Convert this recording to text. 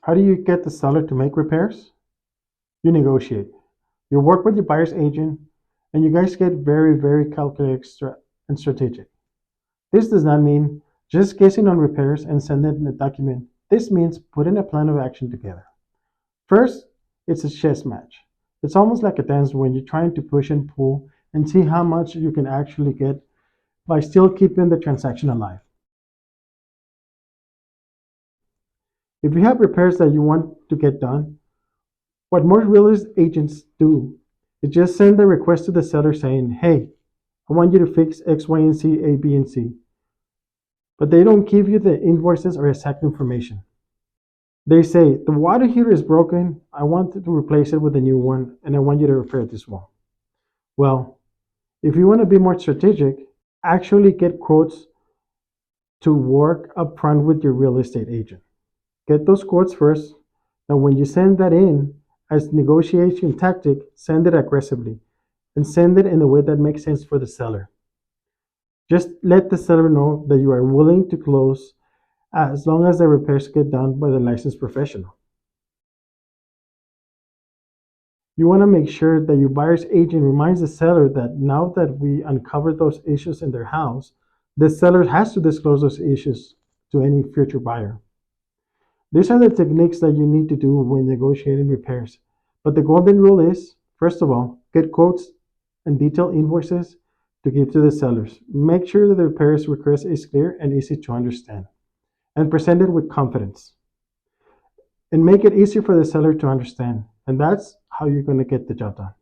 How do you get the seller to make repairs? You negotiate. You work with your buyer's agent, and you guys get very, very calculated and strategic. This does not mean just guessing on repairs and sending in a document. This means putting a plan of action together. First, it's a chess match. It's almost like a dance when you're trying to push and pull and see how much you can actually get by still keeping the transaction alive. If you have repairs that you want to get done, what most real estate agents do is just send a request to the seller saying, hey, I want you to fix X, Y, and Z, A, B, and C. But they don't give you the invoices or exact information. They say, the water heater is broken, I want to replace it with a new one, and I want you to repair this one. Well, if you want to be more strategic, actually get quotes to work up front with your real estate agent. Get those quotes first, and when you send that in as negotiation tactic, send it aggressively and send it in a way that makes sense for the seller. Just let the seller know that you are willing to close as long as the repairs get done by the licensed professional. You want to make sure that your buyer's agent reminds the seller that now that we uncovered those issues in their house, the seller has to disclose those issues to any future buyer. These are the techniques that you need to do when negotiating repairs. But the golden rule is, first of all, get quotes and detailed invoices to give to the sellers. Make sure that the repairs request is clear and easy to understand, and present it with confidence. And make it easier for the seller to understand. And that's how you're going to get the job done.